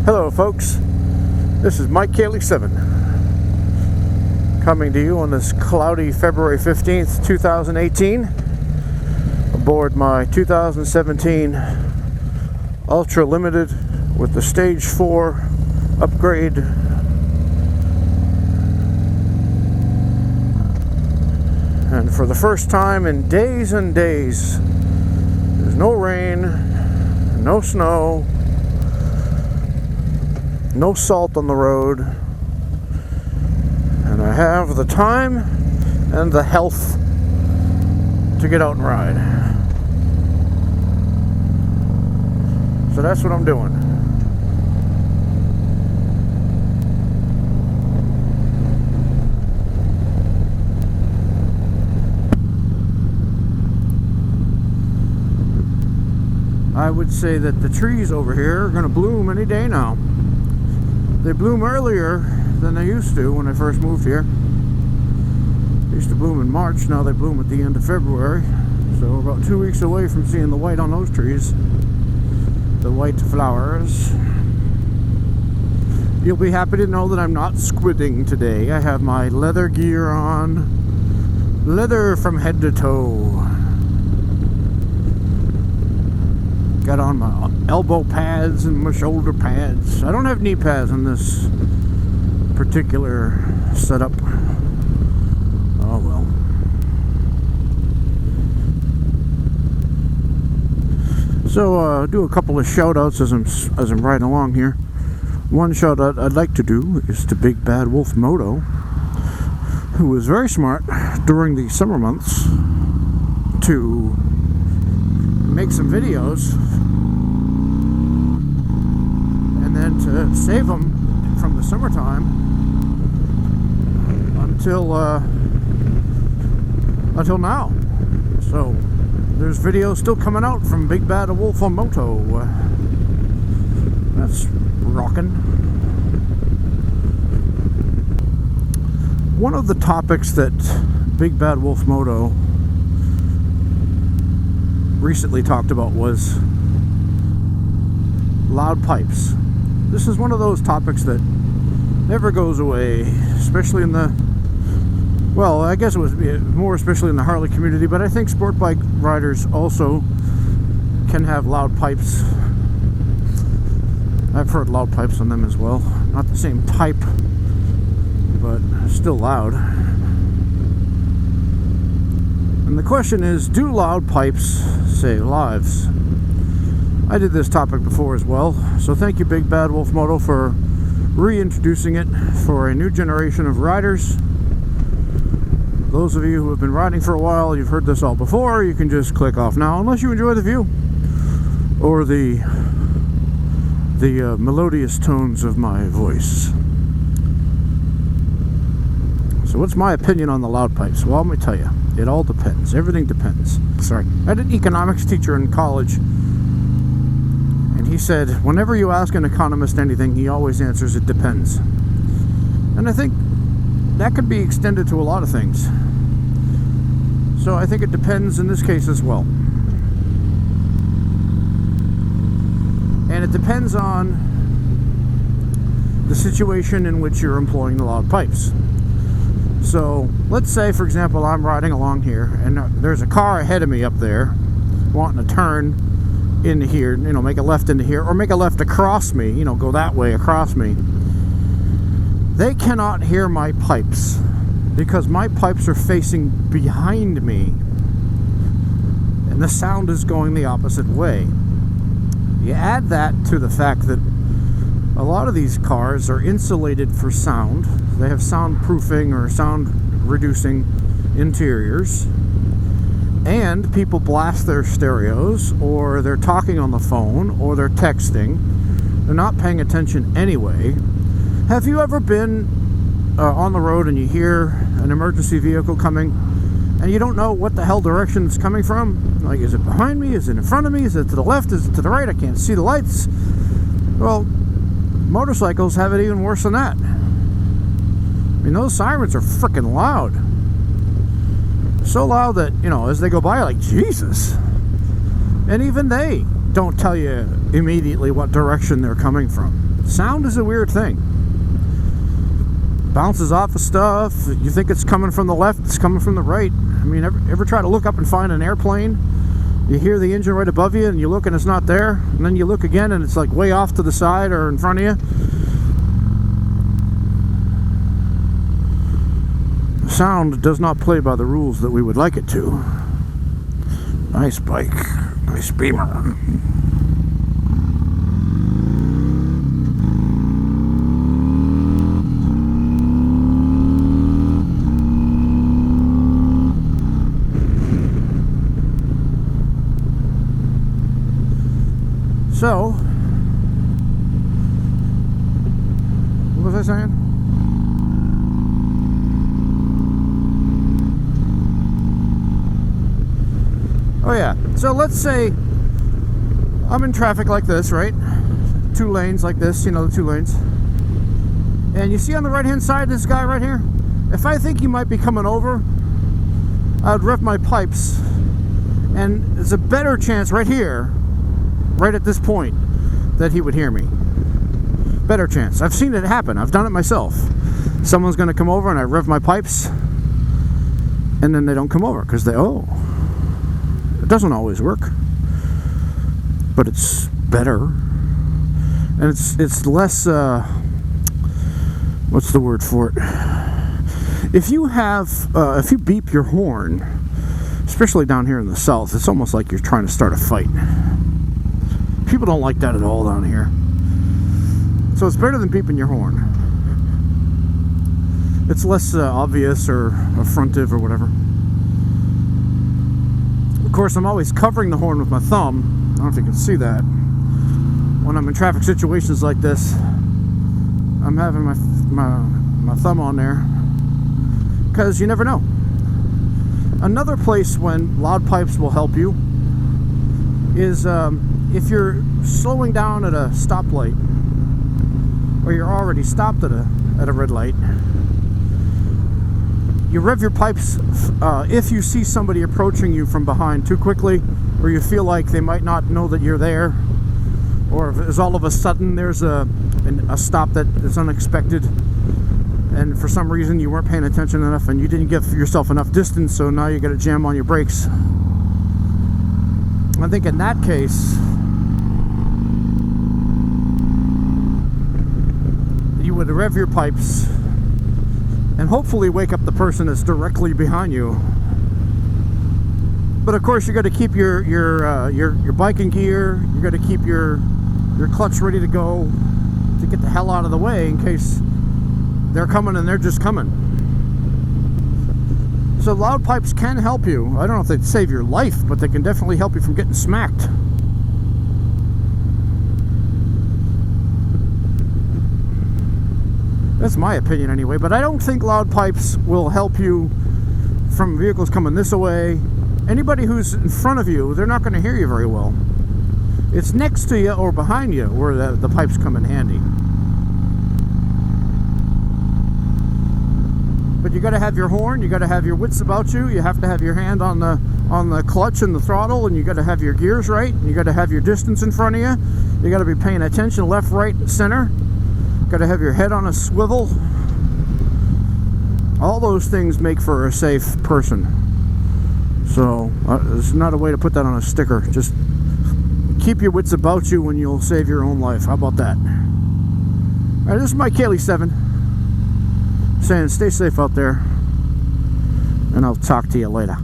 Hello folks, this is Mike Cayley 7 coming to you on this cloudy February 15th, 2018 aboard my 2017 Ultra Limited with the Stage 4 upgrade. And for the first time in days and days, there's no rain, no snow, no salt on the road, and I have the time and the health to get out and ride. So that's what I'm doing. I would say that the trees over here are going to bloom any day now. They bloom earlier than they used to when I first moved here. They used to bloom in March, now they bloom at the end of February. So we're about 2 weeks away from seeing the white on those trees. The white flowers. You'll be happy to know that I'm not squidding today. I have my leather gear on. Leather from head to toe. Got on my elbow pads and my shoulder pads. I don't have knee pads in this particular setup. Oh well. So do a couple of shout outs as I'm riding along here. One shout out I'd like to do is to BigBadWolfMoto, who was very smart during the summer months to make some videos and then to save them from the summertime until now. So there's videos still coming out from BigBadWolfMoto. That's rocking. One of the topics that BigBadWolfMoto recently talked about was loud pipes. This is one of those topics that never goes away, especially in the, well, I guess it was more especially in the Harley community, but I think sport bike riders also can have loud pipes. I've heard loud pipes on them as well. Not the same type, but still loud. And the question is, do loud pipes save lives? I did this topic before as well, so thank you BigBadWolfMoto for reintroducing it for a new generation of riders. Those of you who have been riding for a while, you've heard this all before, you can just click off now, unless you enjoy the view or the melodious tones of my voice. So what's my opinion on the loud pipes? Well, let me tell you. It all depends. Everything depends. Sorry. I had an economics teacher in college, and he said, whenever you ask an economist anything, he always answers, it depends. And I think that could be extended to a lot of things. So I think it depends in this case as well. And it depends on the situation in which you're employing the loud pipes. So let's say, for example, I'm riding along here and there's a car ahead of me up there wanting to turn into here, you know, make a left into here, or make a left across me, you know, go that way across me. They cannot hear my pipes because my pipes are facing behind me and the sound is going the opposite way. You add that to the fact that a lot of these cars are insulated for sound. They have soundproofing or sound reducing interiors, and people blast their stereos, or they're talking on the phone, or they're texting. They're not paying attention anyway. Have you ever been on the road and you hear an emergency vehicle coming and you don't know what the hell direction it's coming from? Like, is it behind me? Is it in front of me? Is it to the left? Is it to the right? I can't see the lights. Well, motorcycles have it even worse than that. I mean, those sirens are freaking loud. So loud that, you know, as they go by, you're like, Jesus. And even they don't tell you immediately what direction they're coming from. Sound is a weird thing. Bounces off of stuff. You think it's coming from the left, it's coming from the right. I mean, ever try to look up and find an airplane? You hear the engine right above you and you look and it's not there, and then you look again and it's like way off to the side or in front of you. Sound does not play by the rules that we would like it to. Nice bike, nice Beamer. So, what was I saying? Oh yeah, so let's say I'm in traffic like this, right? 2 lanes like this, you know, the 2 lanes. And you see on the right hand side this guy right here? If I think he might be coming over, I would rev my pipes. And there's a better chance right here, right at this point, that he would hear me. Better chance. I've seen it happen. I've done it myself. Someone's going to come over and I rev my pipes, and then they don't come over because it doesn't always work, but it's better, and it's less. What's the word for it? If you beep your horn, especially down here in the south, it's almost like you're trying to start a fight. People don't like that at all down here. So it's better than beeping your horn. It's less obvious or affrontive or whatever. Of course, I'm always covering the horn with my thumb. I don't know if you can see that. When I'm in traffic situations like this, I'm having my thumb on there, because you never know. Another place when loud pipes will help you is if you're slowing down at a stoplight, or you're already stopped at a red light. You rev your pipes if you see somebody approaching you from behind too quickly, or you feel like they might not know that you're there, or if there's all of a sudden there's a stop that is unexpected, and for some reason you weren't paying attention enough and you didn't give yourself enough distance, so now you got to jam on your brakes. I think in that case, you would rev your pipes and hopefully wake up the person that's directly behind you. But of course, you got to keep your bike in gear. You got to keep your clutch ready to go to get the hell out of the way in case they're coming and they're just coming. So loud pipes can help you. I don't know if they'd save your life, but they can definitely help you from getting smacked. That's my opinion anyway, but I don't think loud pipes will help you from vehicles coming this way. Anybody who's in front of you, they're not going to hear you very well. It's next to you or behind you where the pipes come in handy. But you got to have your horn, you got to have your wits about you, you have to have your hand on the clutch and the throttle, and you got to have your gears right, and you got to have your distance in front of you. You got to be paying attention left, right, and center. Got to have your head on a swivel. All those things make for a safe person. So there's not a way to put that on a sticker. Just keep your wits about you and you'll save your own life. How about that? All right, this is Mike Haley 7 saying stay safe out there, and I'll talk to you later.